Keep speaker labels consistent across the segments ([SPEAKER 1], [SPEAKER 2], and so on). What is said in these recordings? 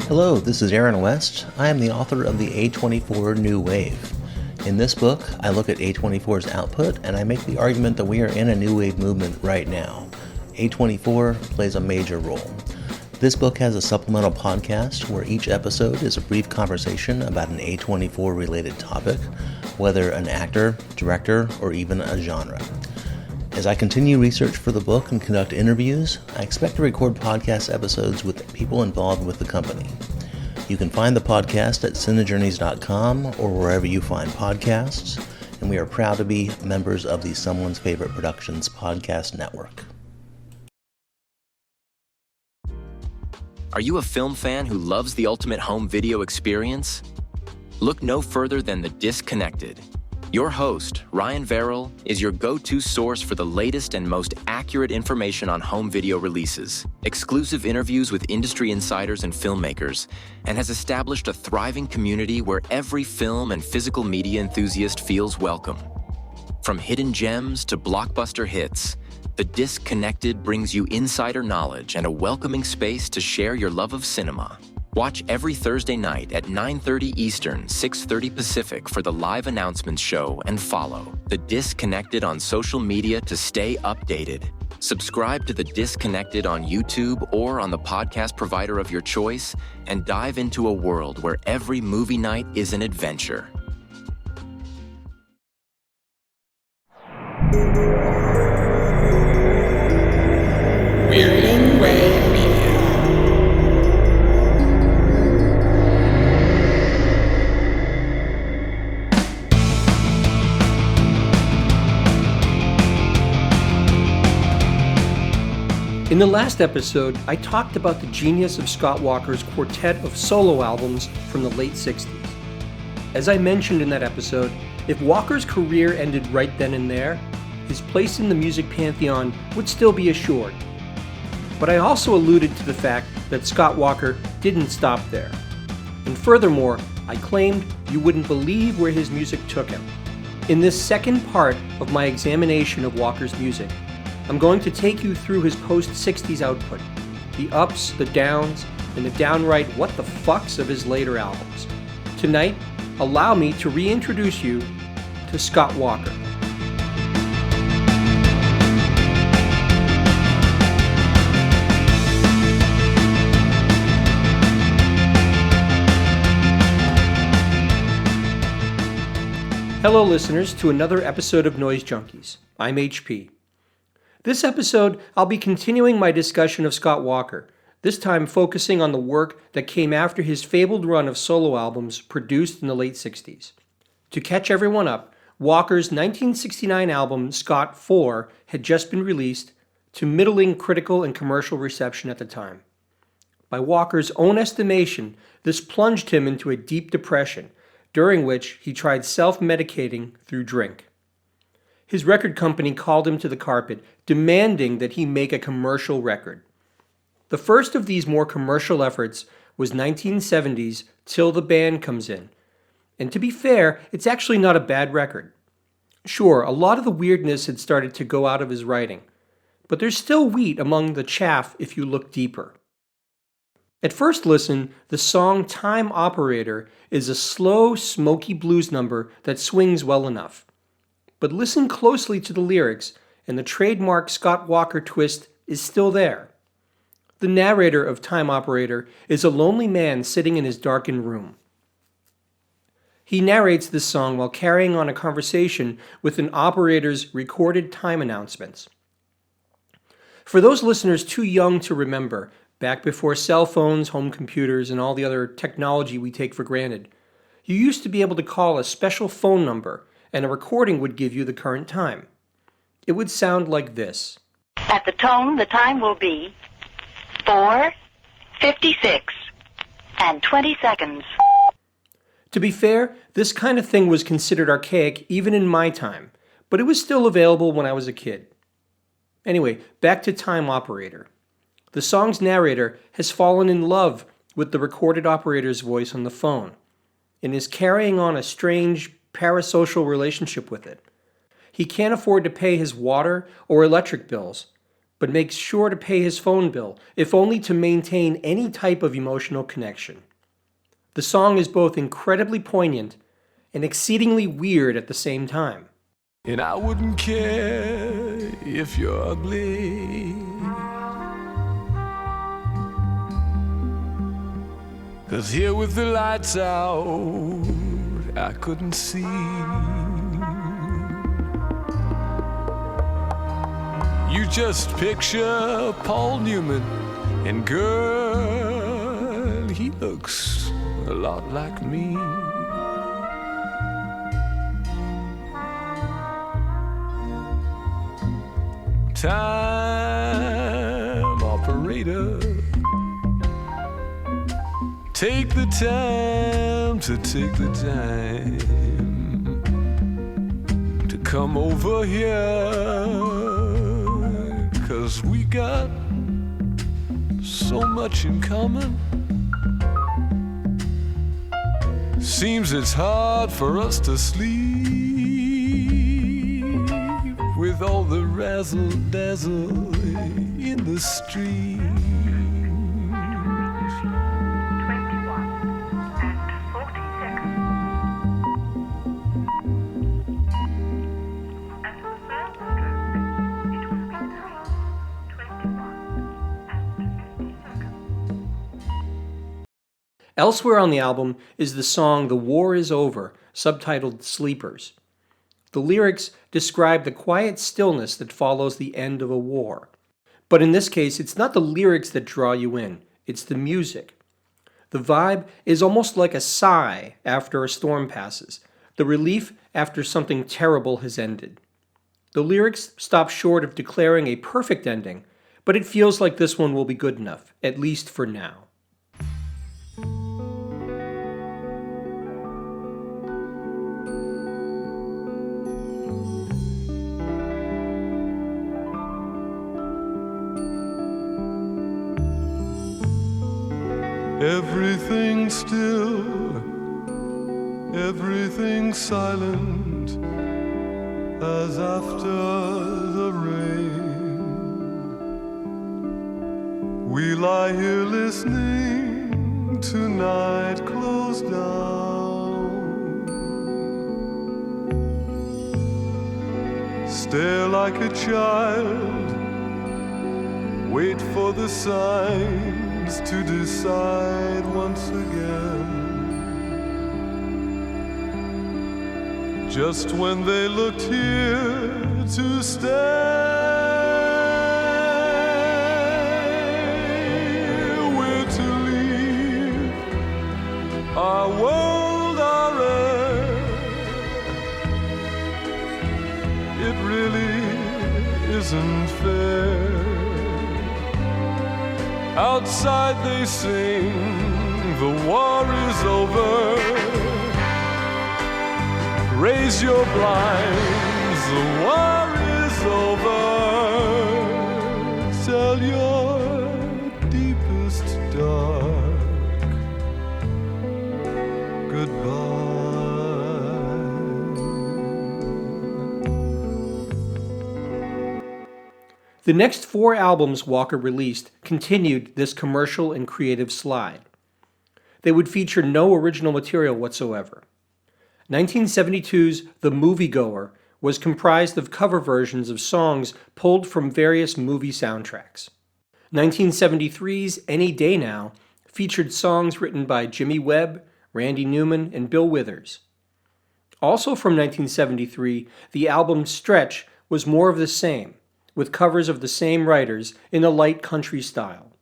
[SPEAKER 1] Hello, this is Aaron West. I am the author of the A24 New Wave. In this book, I look at A24's output and I make the argument that we are in a new wave movement right now. A24 plays a major role. This book has a supplemental podcast where each episode is a brief conversation about an A24 related topic, whether an actor, director, or even a genre. As I continue research for the book and conduct interviews, I expect to record podcast episodes with people involved with the company. You can find the podcast at cinejourneys.com or wherever you find podcasts, and we are proud to be members of the Someone's Favorite Productions podcast network.
[SPEAKER 2] Are you a film fan who loves the ultimate home video experience? Look no further than The Disconnected. Your host, Ryan Verrill, is your go-to source for the latest and most accurate information on home video releases, exclusive interviews with industry insiders and filmmakers, and has established a thriving community where every film and physical media enthusiast feels welcome. From hidden gems to blockbuster hits, The Disconnected brings you insider knowledge and a welcoming space to share your love of cinema. Watch every Thursday night at 9:30 Eastern, 6:30 Pacific for the live announcements show and follow The Disconnected on social media to stay updated. Subscribe to The Disconnected on YouTube or on the podcast provider of your choice and dive into a world where every movie night is an adventure.
[SPEAKER 3] Weirding Way Media.
[SPEAKER 4] In the last episode, I talked about the genius of Scott Walker's quartet of solo albums from the late 60s. As I mentioned in that episode, if Walker's career ended right then and there, his place in the music pantheon would still be assured. But I also alluded to the fact that Scott Walker didn't stop there. And furthermore, I claimed you wouldn't believe where his music took him. In this second part of my examination of Walker's music, I'm going to take you through his post-60s output, the ups, the downs, and the downright what the fucks of his later albums. Tonight, allow me to reintroduce you to Scott Walker. Hello listeners to another episode of Noise Junkies. I'm HP. This episode, I'll be continuing my discussion of Scott Walker, this time focusing on the work that came after his fabled run of solo albums produced in the late 60s. To catch everyone up, Walker's 1969 album, Scott 4, had just been released to middling critical and commercial reception at the time. By Walker's own estimation, this plunged him into a deep depression, during which he tried self-medicating through drink. His record company called him to the carpet, demanding that he make a commercial record. The first of these more commercial efforts was 1970's Till the Band Comes In. And to be fair, it's actually not a bad record. Sure, a lot of the weirdness had started to go out of his writing, but there's still wheat among the chaff if you look deeper. At first listen, the song Time Operator is a slow, smoky blues number that swings well enough. But listen closely to the lyrics, and the trademark Scott Walker twist is still there. The narrator of Time Operator is a lonely man sitting in his darkened room. He narrates this song while carrying on a conversation with an operator's recorded time announcements. For those listeners too young to remember, back before cell phones, home computers, and all the other technology we take for granted, you used to be able to call a special phone number and a recording would give you the current time. It would sound like this.
[SPEAKER 5] At the tone, the time will be 4:56 and 20 seconds.
[SPEAKER 4] To be fair, this kind of thing was considered archaic even in my time, but it was still available when I was a kid. Anyway, back to Time Operator. The song's narrator has fallen in love with the recorded operator's voice on the phone and is carrying on a strange parasocial relationship with it. He can't afford to pay his water or electric bills, but makes sure to pay his phone bill, if only to maintain any type of emotional connection. The song is both incredibly poignant and exceedingly weird at the same time.
[SPEAKER 3] And I wouldn't care if you're ugly, 'cause here with the lights out, I couldn't see. You just picture Paul Newman, and girl, he looks a lot like me. Time operator, take the time to take the time to come over here, 'cause we got so much in common. Seems it's hard for us to sleep with all the razzle-dazzle in the street.
[SPEAKER 5] 21 and 40 seconds. At the first stroke, it was between 21 and 50 seconds.
[SPEAKER 4] Elsewhere on the album is the song The War Is Over, subtitled Sleepers. The lyrics describe the quiet stillness that follows the end of a war. But in this case, it's not the lyrics that draw you in, it's the music. The vibe is almost like a sigh after a storm passes, the relief after something terrible has ended. The lyrics stop short of declaring a perfect ending, but it feels like this one will be good enough, at least for now.
[SPEAKER 3] Everything still, everything silent, as after the rain. We lie here listening to night close down. Stare like a child, wait for the signs to decide once again. Just when they looked here to stay, we're to leave our world, our earth. It really isn't fair. Outside they sing, the war is over. Raise your blinds, the war is over. Tell your deepest dark goodbye.
[SPEAKER 4] The next 4 albums Walker released continued this commercial and creative slide. They would feature no original material whatsoever. 1972's The Moviegoer was comprised of cover versions of songs pulled from various movie soundtracks. 1973's Any Day Now featured songs written by Jimmy Webb, Randy Newman, and Bill Withers. Also from 1973, the album Stretch was more of the same, with covers of the same writers in a light country style.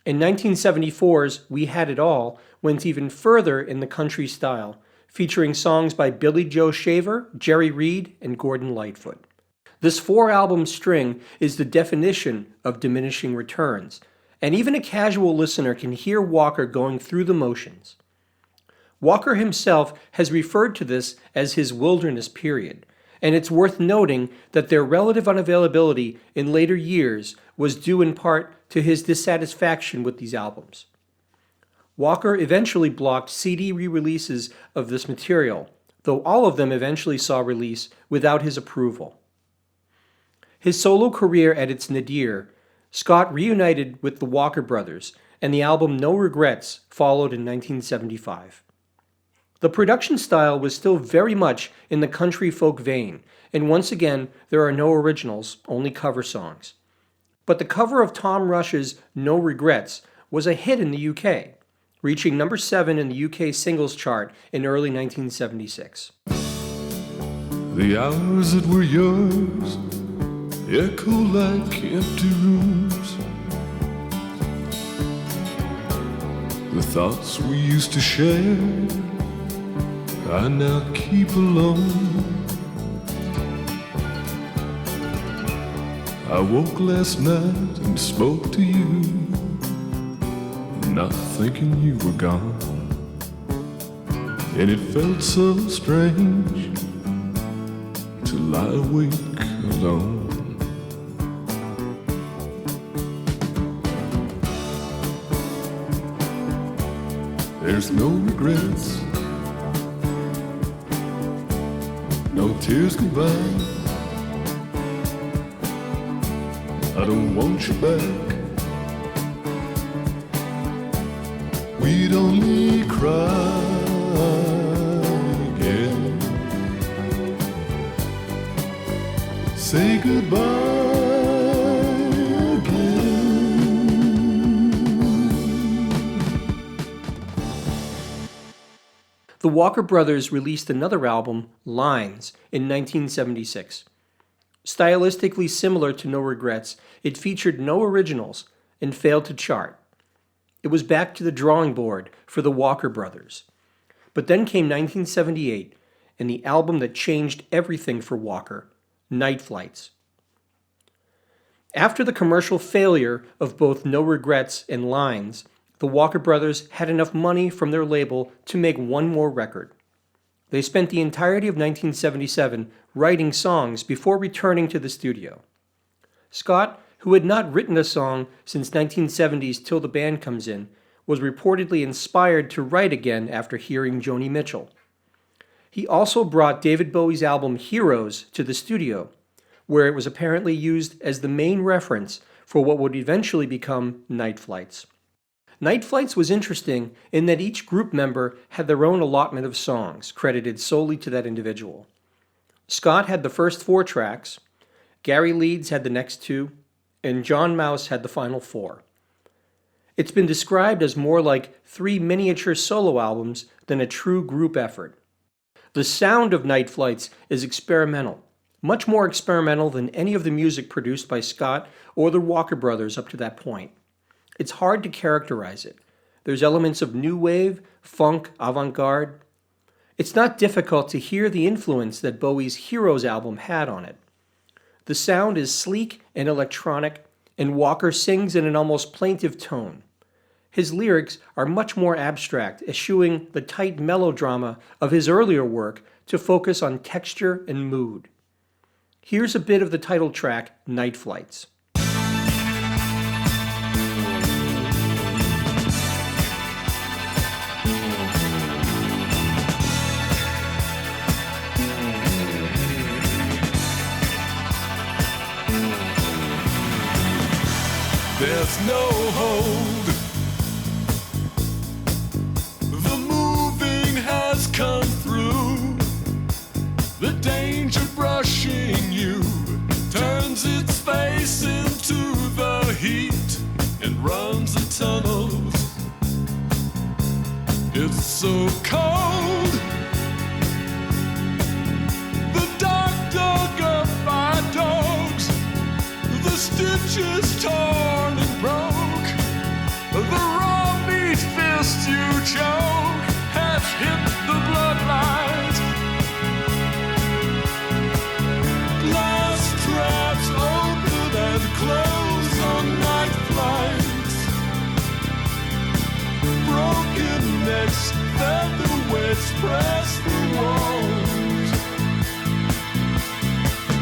[SPEAKER 4] And 1974's We Had It All went even further in the country style, featuring songs by Billy Joe Shaver, Jerry Reed, and Gordon Lightfoot. This 4-album string is the definition of diminishing returns, and even a casual listener can hear Walker going through the motions. Walker himself has referred to this as his wilderness period, and it's worth noting that their relative unavailability in later years was due in part to his dissatisfaction with these albums. Walker eventually blocked CD re-releases of this material, though all of them eventually saw release without his approval. His solo career at its nadir, Scott reunited with the Walker Brothers, and the album No Regrets followed in 1975. The production style was still very much in the country folk vein, and once again, there are no originals, only cover songs. But the cover of Tom Rush's No Regrets was a hit in the UK, reaching number 7 in the UK singles chart in early 1976.
[SPEAKER 3] The hours that were yours echo like empty rooms. The thoughts we used to share I now keep alone. I woke last night and spoke to you, not thinking you were gone. And it felt so strange to lie awake alone. There's no regrets, no tears goodbye. I don't want you back. We'd only cry again. Say goodbye again.
[SPEAKER 4] The Walker Brothers released another album, Lines, in 1976. Stylistically similar to No Regrets, it featured no originals and failed to chart. It was back to the drawing board for the Walker Brothers. But then came 1978 and the album that changed everything for Walker, Night Flights. After the commercial failure of both No Regrets and Lines, the Walker Brothers had enough money from their label to make one more record. They spent the entirety of 1977 writing songs before returning to the studio. Scott, who had not written a song since 1970's Till the Band Comes In, was reportedly inspired to write again after hearing Joni Mitchell. He also brought David Bowie's album Heroes to the studio, where it was apparently used as the main reference for what would eventually become Night Flights. Night Flights was interesting in that each group member had their own allotment of songs, credited solely to that individual. Scott had the first 4 tracks, Gary Leeds had the next 2, and John Mouse had the final 4. It's been described as more like 3 miniature solo albums than a true group effort. The sound of Night Flights is experimental, much more experimental than any of the music produced by Scott or the Walker Brothers up to that point. It's hard to characterize it. There's elements of new wave, funk, avant-garde. It's not difficult to hear the influence that Bowie's Heroes album had on it. The sound is sleek and electronic, and Walker sings in an almost plaintive tone. His lyrics are much more abstract, eschewing the tight melodrama of his earlier work to focus on texture and mood. Here's a bit of the title track, Night Flights.
[SPEAKER 3] There's no hold. The moving has come through. The danger brushing you turns its face into the heat and runs the tunnels. It's so cold. The dark dug up by dogs. The stitches torn and broke. The raw meat fist you choke has hit the bloodlines. Glass traps open and close on night flights. Broken necks, featherweights press the walls.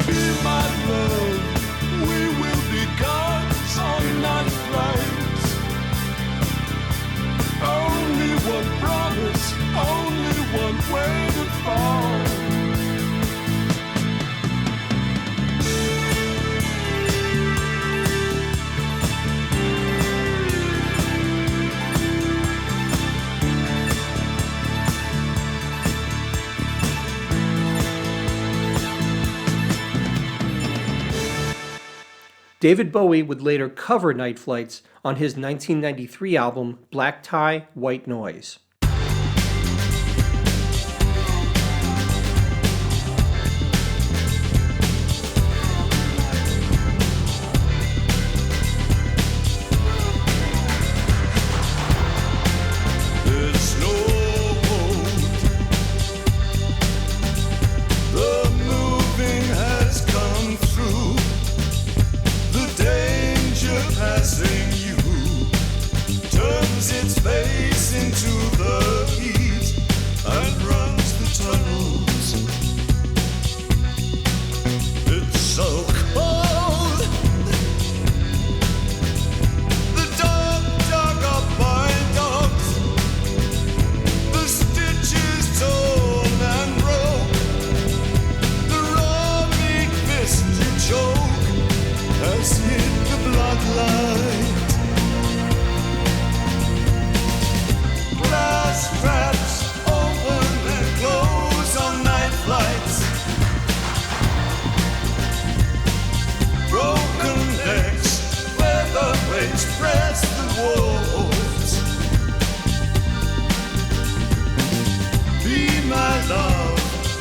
[SPEAKER 3] Be my love. We will be gods on night flights. Only one promise, only one way to fall.
[SPEAKER 4] David Bowie would later cover Night Flights on his 1993 album Black Tie, White Noise.
[SPEAKER 3] There's no hope. The moving has come through. The danger passing you turns its face into the heat and runs the tunnels. It's so cold. The dog dug up my dogs. The stitches torn and broke. The raw meat fist you choke has hit the bloodline. Glass traps open and close on night flights. Broken necks, feather plates press the walls. Be my love,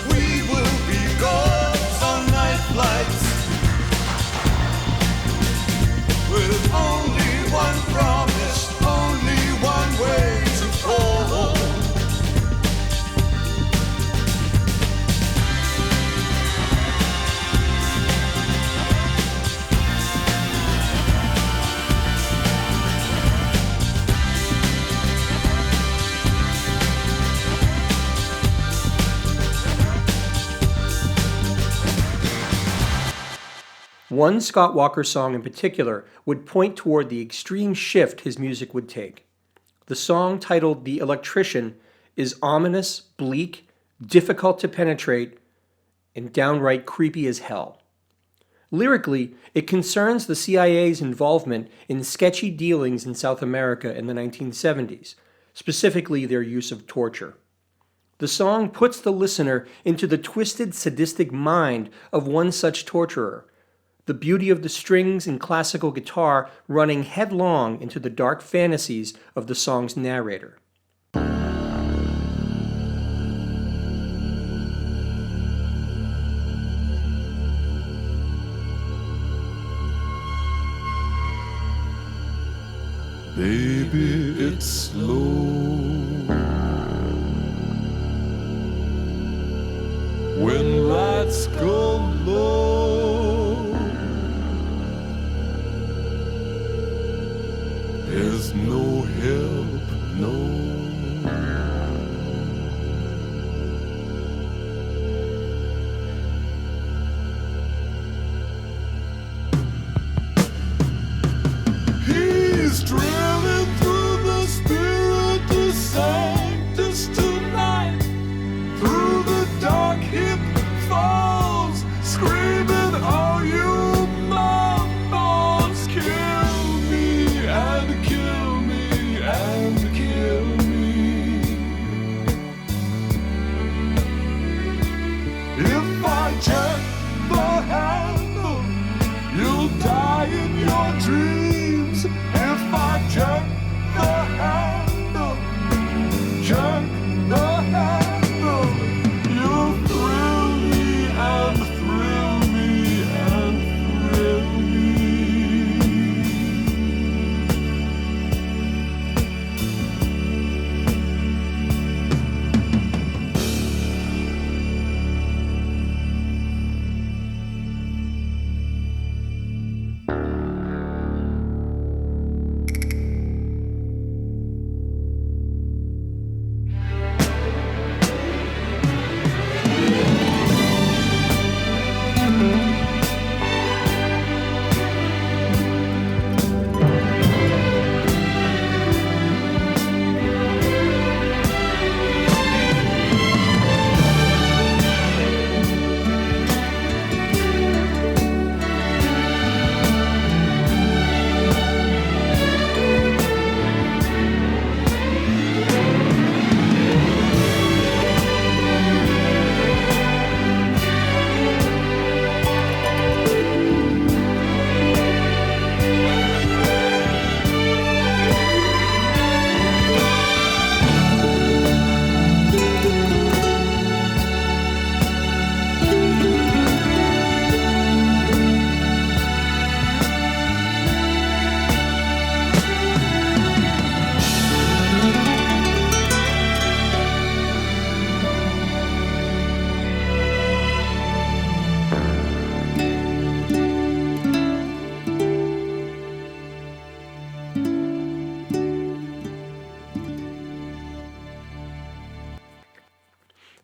[SPEAKER 3] we will be gods on night flights. With only one promise, only one way to fall.
[SPEAKER 4] One Scott Walker song in particular would point toward the extreme shift his music would take. The song, titled The Electrician, is ominous, bleak, difficult to penetrate, and downright creepy as hell. Lyrically, it concerns the CIA's involvement in sketchy dealings in South America in the 1970s, specifically their use of torture. The song puts the listener into the twisted, sadistic mind of one such torturer, the beauty of the strings and classical guitar running headlong into the dark fantasies of the song's narrator.
[SPEAKER 3] Baby, it's slow. When lights go low, there's no help, no. He's drilling through the spiritus sanctus tonight, through the dark hip falls, screaming, "Oh, you mammals, kill me and kill me and kill me." If I check the handle, you'll die in your dreams. If I check the handle, check the handle, you'll thrill me and thrill me and thrill me.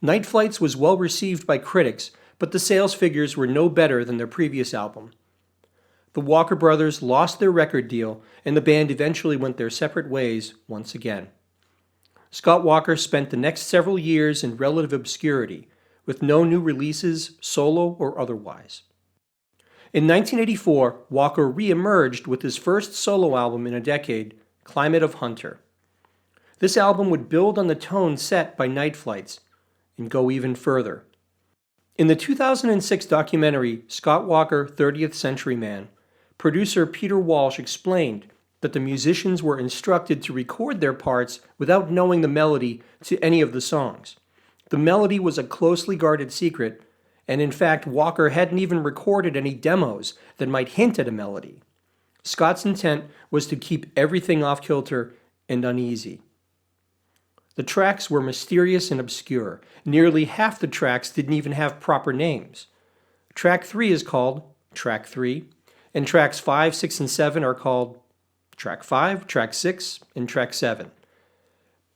[SPEAKER 4] Night Flights was well received by critics, but the sales figures were no better than their previous album. The Walker brothers lost their record deal, and the band eventually went their separate ways once again. Scott Walker spent the next several years in relative obscurity, with no new releases, solo or otherwise. In 1984, Walker re-emerged with his first solo album in a decade, Climate of Hunter. This album would build on the tone set by Night Flights and go even further. In the 2006 documentary Scott Walker, 30th Century Man, producer Peter Walsh explained that the musicians were instructed to record their parts without knowing the melody to any of the songs. The melody was a closely guarded secret, and in fact, Walker hadn't even recorded any demos that might hint at a melody. Scott's intent was to keep everything off kilter and uneasy. The tracks were mysterious and obscure. Nearly half the tracks didn't even have proper names. Track 3 is called Track 3, and tracks 5, 6, and 7 are called Track 5, Track 6, and Track 7.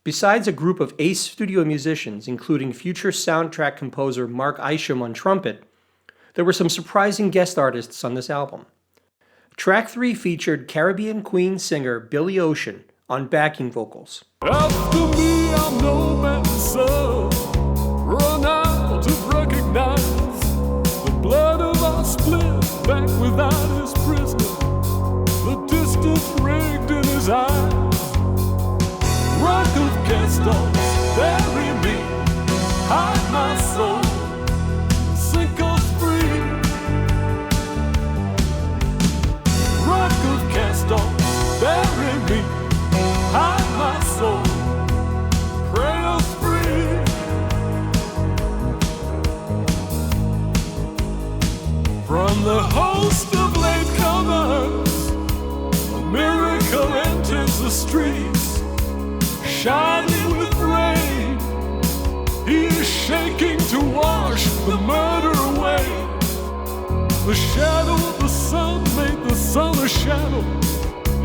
[SPEAKER 4] Besides a group of ace studio musicians, including future soundtrack composer Mark Isham on trumpet, there were some surprising guest artists on this album. Track 3 featured Caribbean Queen singer Billy Ocean on backing vocals.
[SPEAKER 3] After me, I'm no man's son, run out to recognize the blood of our split back without his prisoner, the distance rigged in his eyes. Rock of castles, bury me, hide my soul, sink us free. Rock of castles, bury me, hide my soul, pray us free. From the host of latecomers, a miracle enters the streets, shining with rain. He is shaking to wash the murder away. The shadow of the sun made the sun a shadow.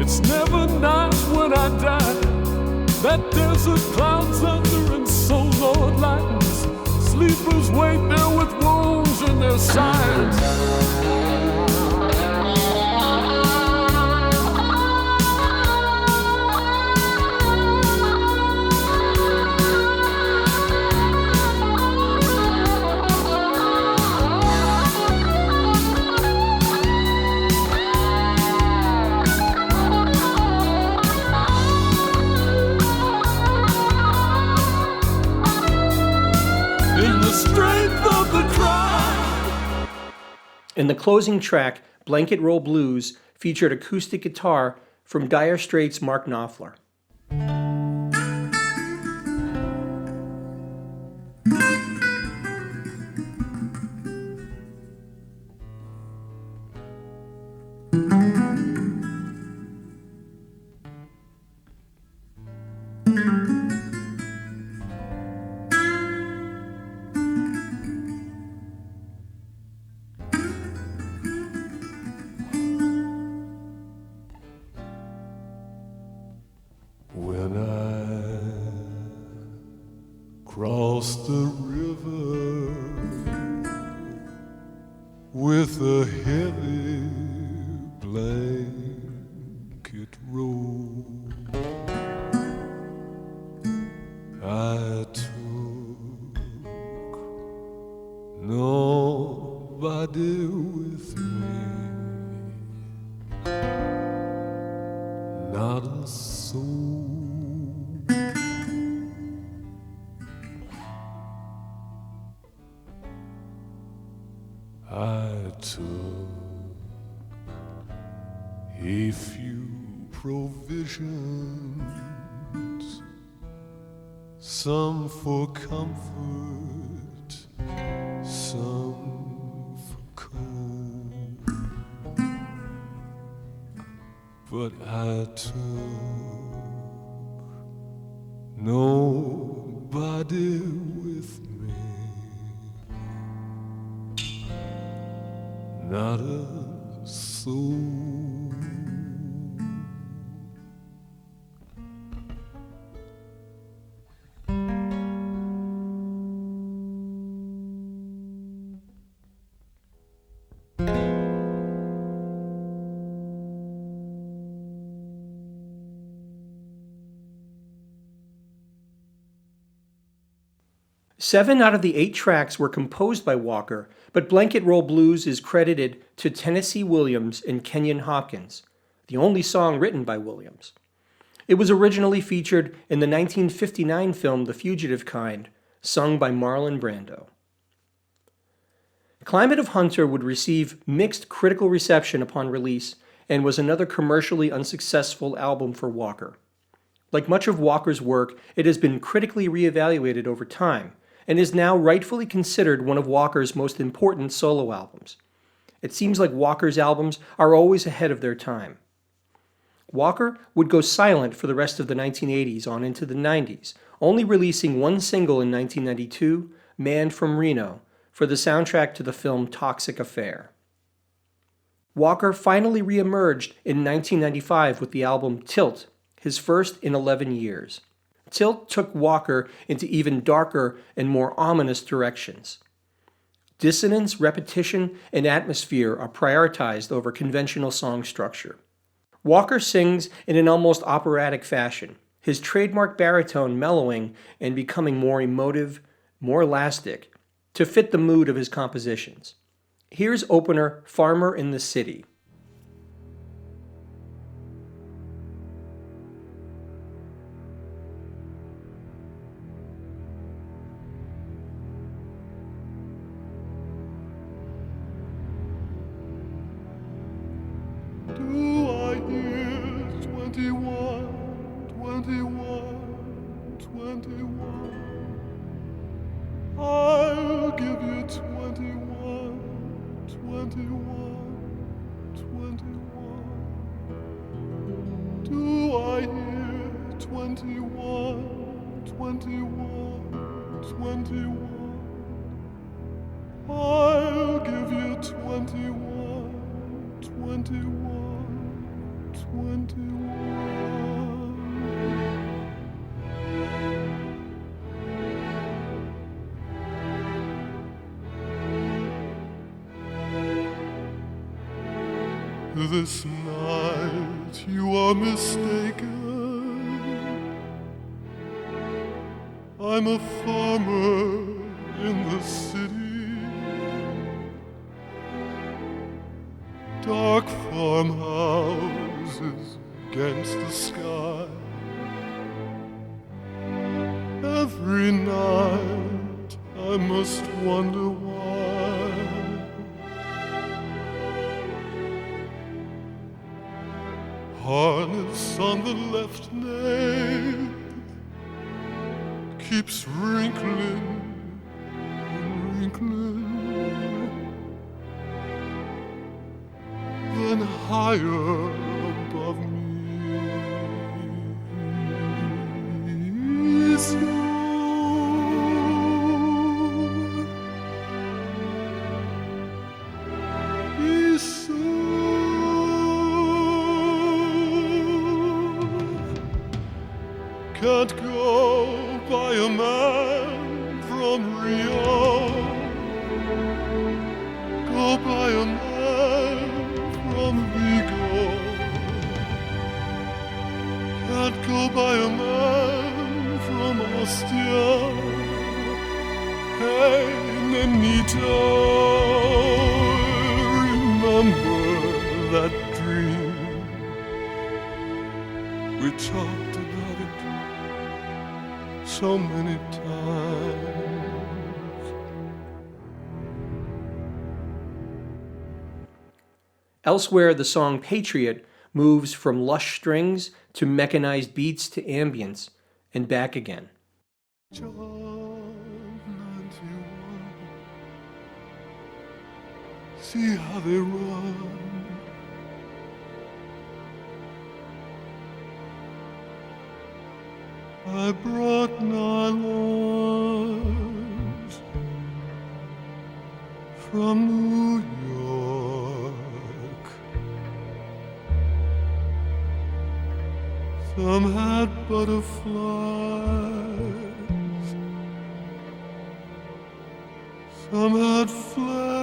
[SPEAKER 3] It's never nice when I die. That desert clouds under and so Lord lightens. Sleepers wait there with wounds in their sides.
[SPEAKER 4] In the closing track, Blanket Roll Blues featured acoustic guitar from Dire Straits' Mark Knopfler.
[SPEAKER 3] When I cross the river with a heavy blanket roll, I took nobody with me, not a soul. I took a few provisions, some for comfort, some for cold, but I took nobody with me, not a soul.
[SPEAKER 4] 7 out of the 8 tracks were composed by Walker, but Blanket Roll Blues is credited to Tennessee Williams and Kenyon Hopkins, the only song written by Williams. It was originally featured in the 1959 film The Fugitive Kind, sung by Marlon Brando. Climate of Hunter would receive mixed critical reception upon release and was another commercially unsuccessful album for Walker. Like much of Walker's work, it has been critically reevaluated over time and is now rightfully considered one of Walker's most important solo albums. It seems like Walker's albums are always ahead of their time. Walker would go silent for the rest of the 1980s on into the 90s, only releasing one single in 1992, Man from Reno, for the soundtrack to the film Toxic Affair. Walker finally reemerged in 1995 with the album Tilt, his first in 11 years. Tilt took Walker into even darker and more ominous directions. Dissonance, repetition, and atmosphere are prioritized over conventional song structure. Walker sings in an almost operatic fashion, his trademark baritone mellowing and becoming more emotive, more elastic, to fit the mood of his compositions. Here's opener Farmer in the City.
[SPEAKER 3] Do I hear 21, 21, 21? I'll give you 21, 21, 21. Do I hear 21, 21, 21? I'll give you 21, 21, 21. This night you are mistaken. I'm a farmer in the city. Dark farmhouses against the sky. Every night I must wonder why. Harness on the left nail keeps wrinkling and wrinkling. Then higher above me is you. Can't go by a man from Rio. Go by a man from Vigo. Can't go by a man from Ostia. Hey, Nenito, remember that dream? We talked about it so many times.
[SPEAKER 4] Elsewhere, the song Patriot moves from lush strings to mechanized beats to ambience and back again.
[SPEAKER 3] Job 91. See how they run. I brought nylons from New York. Some had butterflies, some had flags.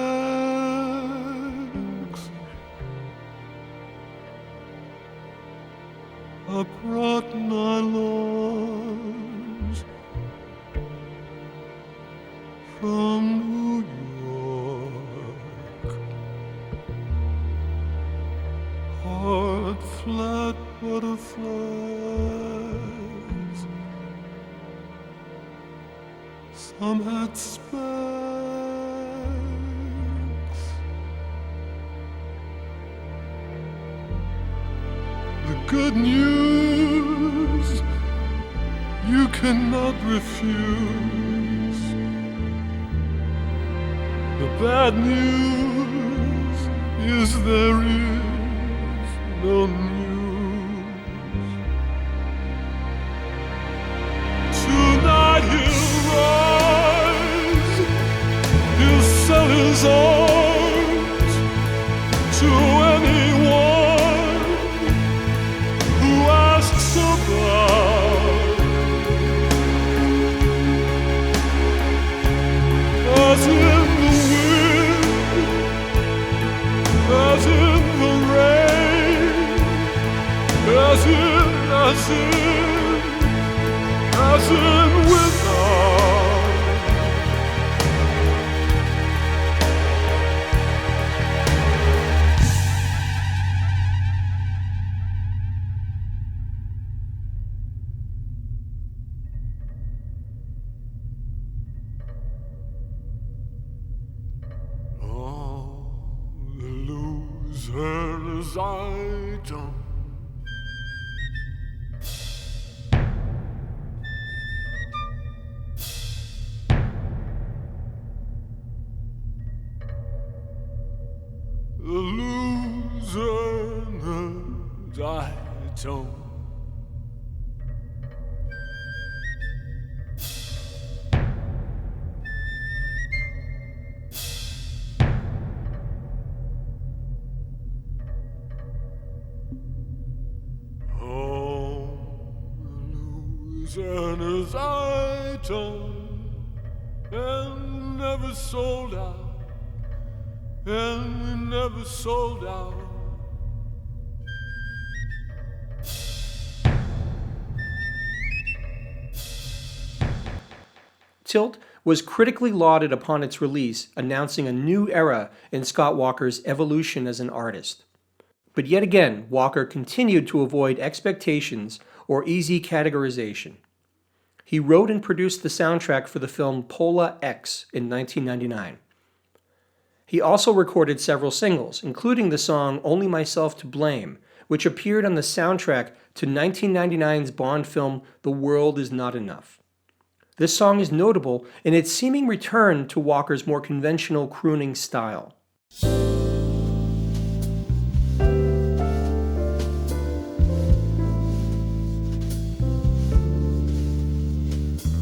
[SPEAKER 3] I brought nylons White flat butterflies, some had spikes. The good news you cannot refuse. The bad news is there is no news. Tonight he'll rise, he'll sell his art to anyone who asks about. As in the wind, as in the rain, as in without. Oh, the losers I don't. The losers I don't. Oh, the losers I don't, and never sold out, and never sold out.
[SPEAKER 4] Tilt was critically lauded upon its release, announcing a new era in Scott Walker's evolution as an artist. But yet again, Walker continued to avoid expectations or easy categorization. He wrote and produced the soundtrack for the film Pola X in 1999. He also recorded several singles, including the song Only Myself to Blame, which appeared on the soundtrack to 1999's Bond film The World Is Not Enough. This song is notable in its seeming return to Walker's more conventional crooning style.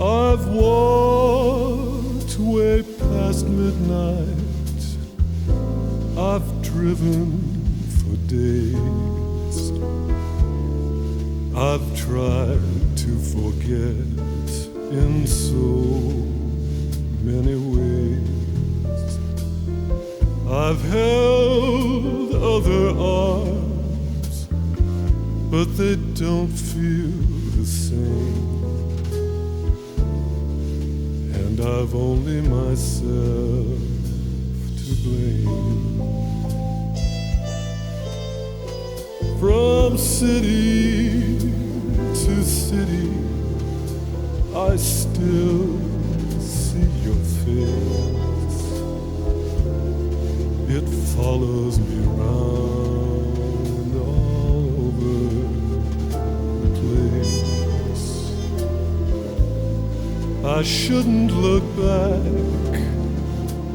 [SPEAKER 3] I've walked way past midnight. I've driven for days. I've tried to forget in so many ways. I've held other arms, but they don't feel the same. And I've only myself to blame. From city to city, I still see your face. It follows me round all over the place. I shouldn't look back,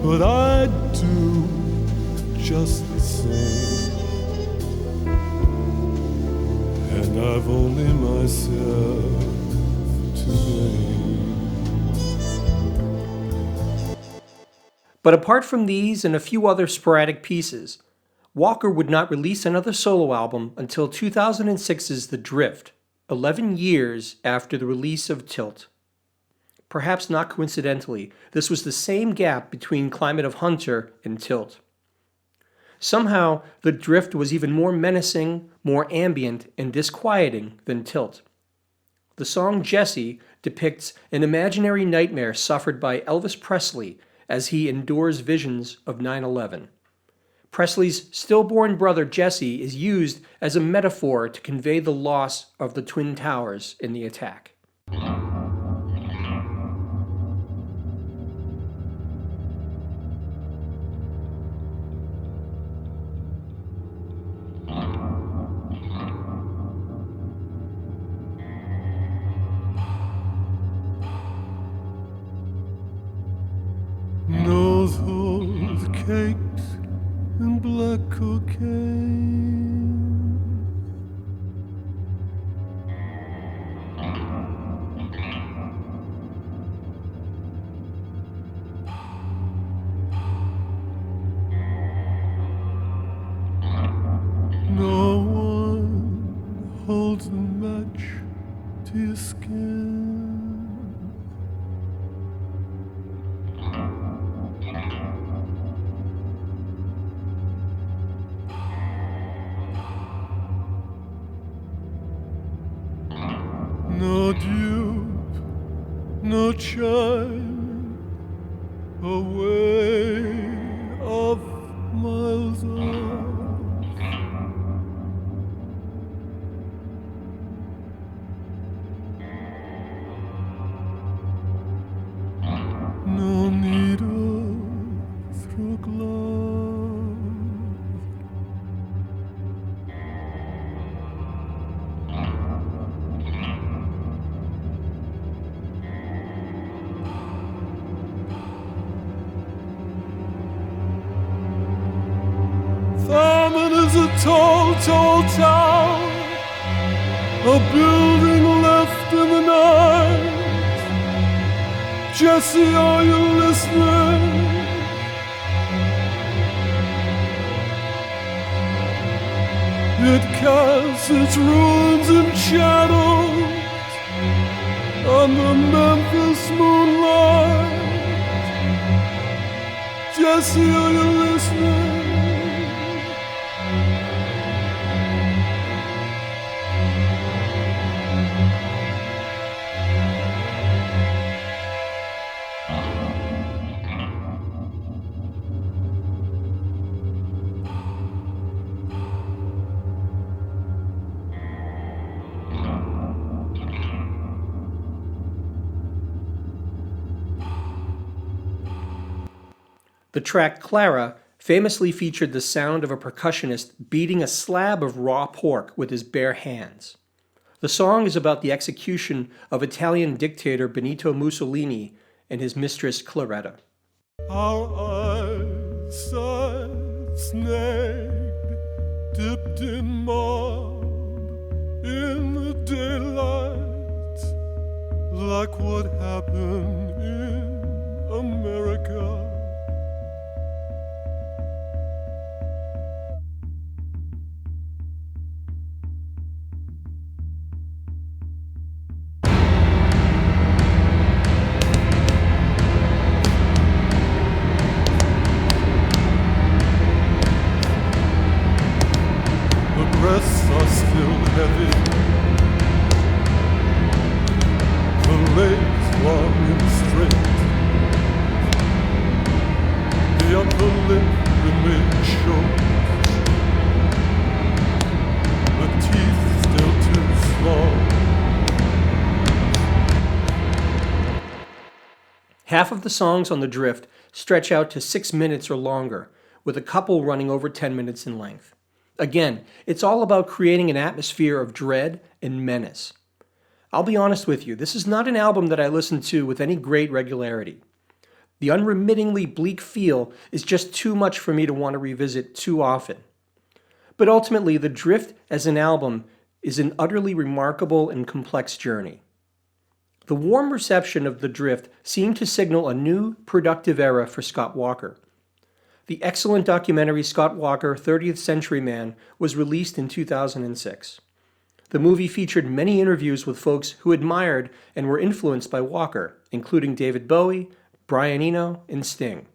[SPEAKER 3] but I do just the same. And I've only myself to blame.
[SPEAKER 4] But apart from these and a few other sporadic pieces, Walker would not release another solo album until 2006's The Drift, 11 years after the release of Tilt. Perhaps not coincidentally, this was the same gap between Climate of Hunter and Tilt. Somehow, The Drift was even more menacing, more ambient, and disquieting than Tilt. The song Jesse depicts an imaginary nightmare suffered by Elvis Presley as he endures visions of 9/11. Presley's stillborn brother Jesse is used as a metaphor to convey the loss of the Twin Towers in the attack.
[SPEAKER 3] Knows those cakes and black cocaine. No one holds a match to your skin. No dupe, no child, away off miles off. No needle through glove. Thurman is a tall, tall tower, a building left in the night. Jesse, are you listening? It casts its ruins and shadows on the Memphis moonlight. Jesse, are you listening?
[SPEAKER 4] The track Clara famously featured the sound of a percussionist beating a slab of raw pork with his bare hands. The song is about the execution of Italian dictator Benito Mussolini and his mistress Claretta.
[SPEAKER 3] Our eyes side snagged, dipped in mud in the daylight, like what happened in America. Breaths are still heavy, the legs long and straight, the upper lip remains short, the teeth still too small.
[SPEAKER 4] Half of the songs on the Drift stretch out to 6 minutes or longer, with a couple running over 10 minutes in length. Again, it's all about creating an atmosphere of dread and menace. I'll be honest with you, this is not an album that I listen to with any great regularity. The unremittingly bleak feel is just too much for me to want to revisit too often. But ultimately, The Drift as an album is an utterly remarkable and complex journey. The warm reception of The Drift seemed to signal a new, productive era for Scott Walker. The excellent documentary Scott Walker, 30th Century Man, was released in 2006. The movie featured many interviews with folks who admired and were influenced by Walker, including David Bowie, Brian Eno, and Sting.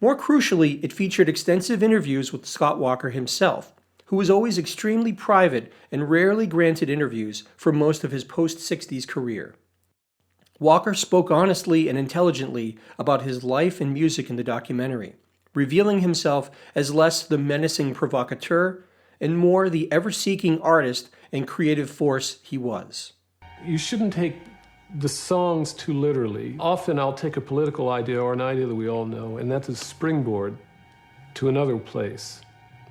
[SPEAKER 4] More crucially, it featured extensive interviews with Scott Walker himself, who was always extremely private and rarely granted interviews for most of his post-60s career. Walker spoke honestly and intelligently about his life and music in the documentary, revealing himself as less the menacing provocateur and more the ever-seeking artist and creative force he was.
[SPEAKER 3] You shouldn't take the songs too literally. Often I'll take a political idea or an idea that we all know, and that's a springboard to another place,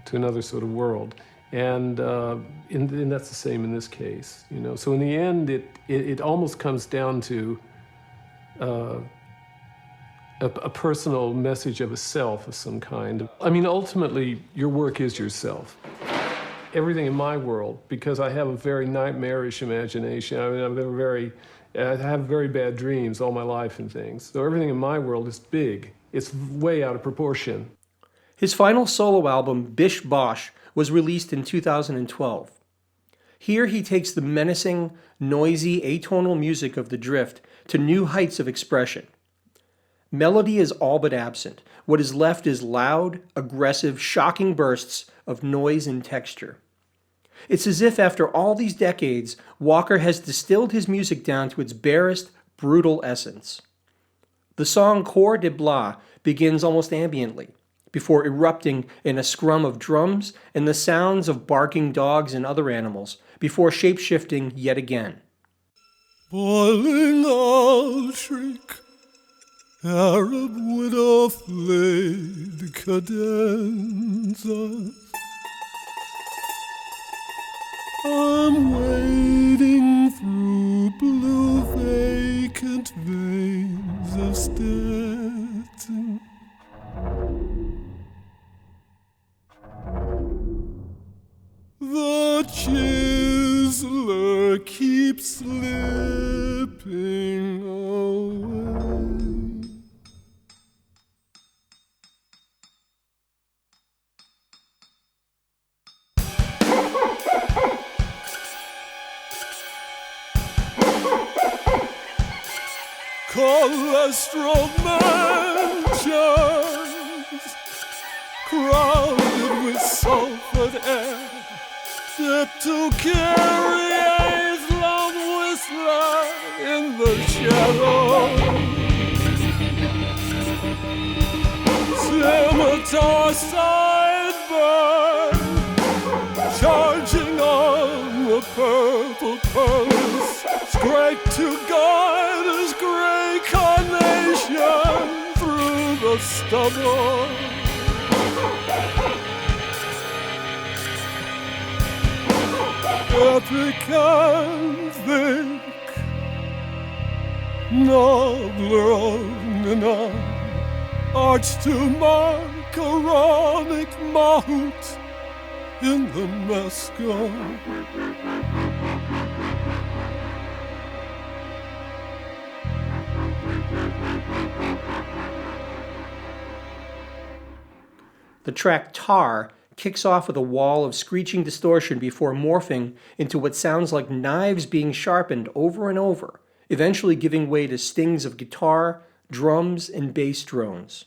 [SPEAKER 3] to another sort of world. And that's the same in this case, you know. So in the end, it almost comes down to a personal message of a self of some kind. I mean, ultimately, your work is yourself. Everything in my world, because I have a very nightmarish imagination. I mean, I have very bad dreams all my life and things. So everything in my world is big. It's way out of proportion.
[SPEAKER 4] His final solo album, Bish Bosh, was released in 2012. Here he takes the menacing, noisy, atonal music of the Drift to new heights of expression. Melody is all but absent. What is left is loud, aggressive, shocking bursts of noise and texture. It's as if after all these decades, Walker has distilled his music down to its barest, brutal essence. The song Coeur de Bois begins almost ambiently, before erupting in a scrum of drums and the sounds of barking dogs and other animals, before shape-shifting yet again.
[SPEAKER 3] Boiling I'll shriek, Arab widow flayed cadenza. I'm wading through blue vacant veins of Stetson. The chiseler keeps slipping away. Cholesterol mansions crowded with sulphur air, dipped to carry a lone whistler in the shadow. Scimitar sideburn, charging on the purple pulse, scrape to guide his gray carnation through the stubble. Epic and thick, nobler of Nana, arched to macaronic mahout in the mescal.
[SPEAKER 4] The track Tar kicks off with a wall of screeching distortion before morphing into what sounds like knives being sharpened over and over, eventually giving way to stings of guitar, drums, and bass drones.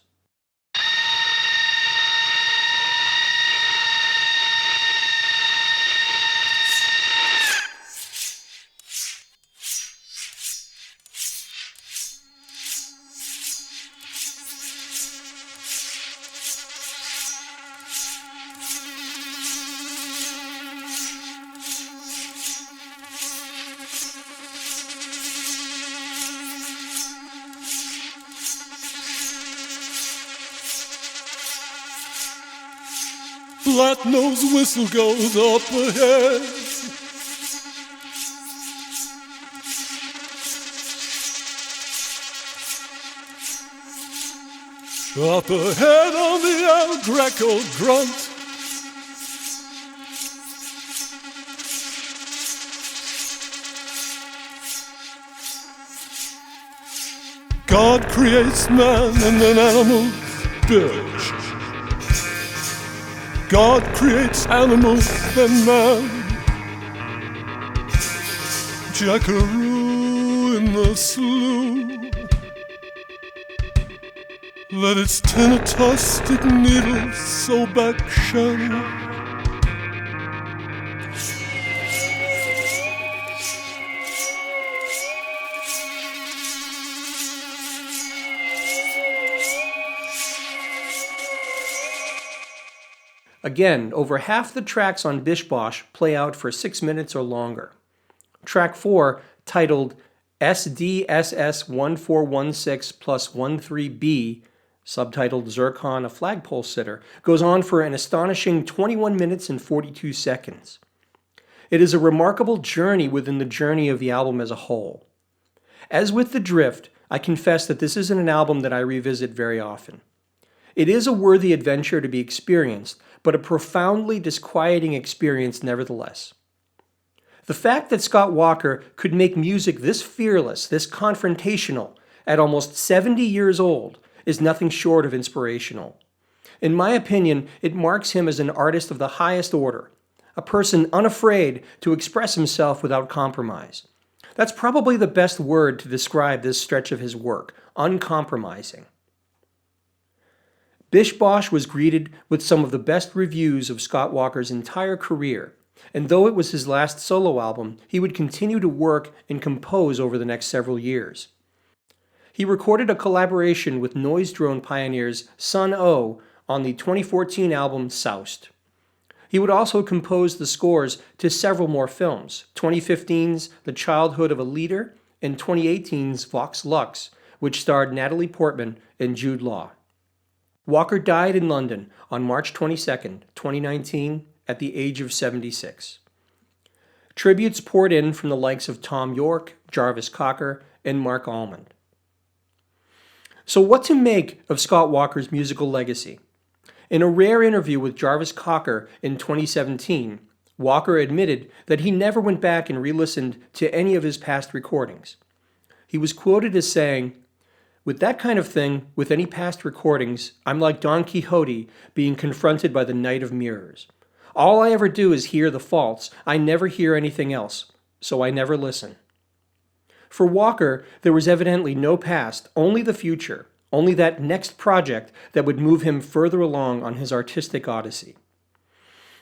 [SPEAKER 3] Flat-nosed whistle goes up ahead. Up ahead on the El Greco grunt. God creates man and an animal bitch. God creates animals and man. Jackaroo in the slough. Let its tinnitus stick needles so back shallow.
[SPEAKER 4] Again, over half the tracks on Bish Bosh play out for 6 minutes or longer. Track 4, titled SDSS 1416 plus 13B, subtitled Zircon, a flagpole sitter, goes on for an astonishing 21 minutes and 42 seconds. It is a remarkable journey within the journey of the album as a whole. As with The Drift, I confess that this isn't an album that I revisit very often. It is a worthy adventure to be experienced, but a profoundly disquieting experience nevertheless. The fact that Scott Walker could make music this fearless, this confrontational, at almost 70 years old, is nothing short of inspirational. In my opinion, it marks him as an artist of the highest order, a person unafraid to express himself without compromise. That's probably the best word to describe this stretch of his work, uncompromising. Bish Bosh was greeted with some of the best reviews of Scott Walker's entire career, and though it was his last solo album, he would continue to work and compose over the next several years. He recorded a collaboration with noise drone pioneers Sun O on the 2014 album Soused. He would also compose the scores to several more films, 2015's The Childhood of a Leader and 2018's Vox Lux, which starred Natalie Portman and Jude Law. Walker died in London on March 22, 2019, at the age of 76. Tributes poured in from the likes of Tom York, Jarvis Cocker, and Mark Almond. So what to make of Scott Walker's musical legacy? In a rare interview with Jarvis Cocker in 2017, Walker admitted that he never went back and re-listened to any of his past recordings. He was quoted as saying, "With that kind of thing, with any past recordings, I'm like Don Quixote being confronted by the Knight of Mirrors. All I ever do is hear the faults. I never hear anything else, so I never listen." For Walker, there was evidently no past, only the future, only that next project that would move him further along on his artistic odyssey.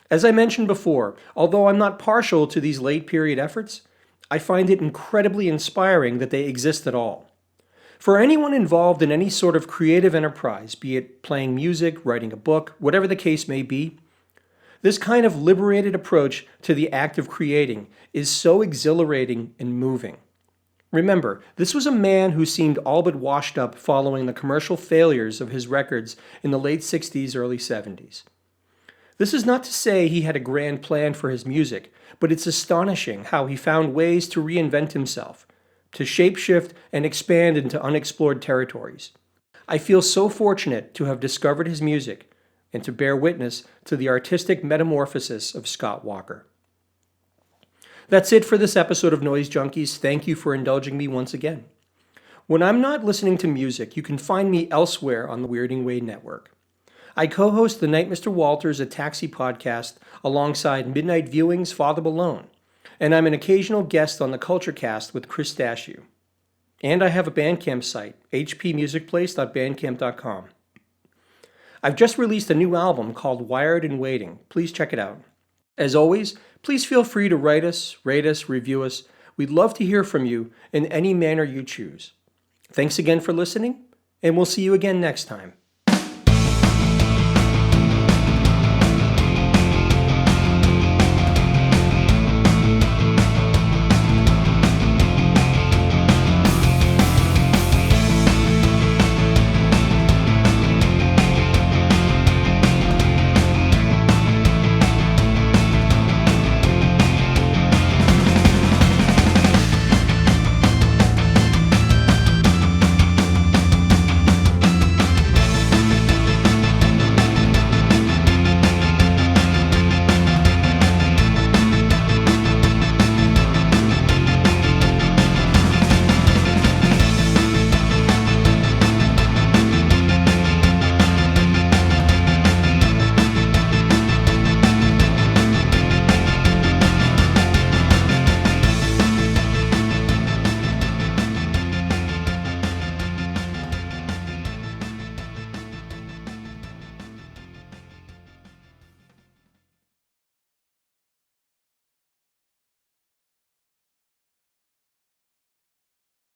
[SPEAKER 4] As I mentioned before, although I'm not partial to these late period efforts, I find it incredibly inspiring that they exist at all. For anyone involved in any sort of creative enterprise, be it playing music, writing a book, whatever the case may be, this kind of liberated approach to the act of creating is so exhilarating and moving. Remember, this was a man who seemed all but washed up following the commercial failures of his records in the late 60s, early 70s. This is not to say he had a grand plan for his music, but it's astonishing how he found ways to reinvent himself, to shapeshift and expand into unexplored territories. I feel so fortunate to have discovered his music and to bear witness to the artistic metamorphosis of Scott Walker. That's it for this episode of Noise Junkies. Thank you for indulging me once again. When I'm not listening to music, you can find me elsewhere on the Weirding Way Network. I co-host the Night Mr. Walters, a taxi podcast, alongside Midnight Viewing's Father Malone, and I'm an occasional guest on the Culture Cast with Chris Dashew. And I have a Bandcamp site, hpmusicplace.bandcamp.com. I've just released a new album called Wired and Waiting. Please check it out. As always, please feel free to write us, rate us, review us. We'd love to hear from you in any manner you choose. Thanks again for listening, and we'll see you again next time.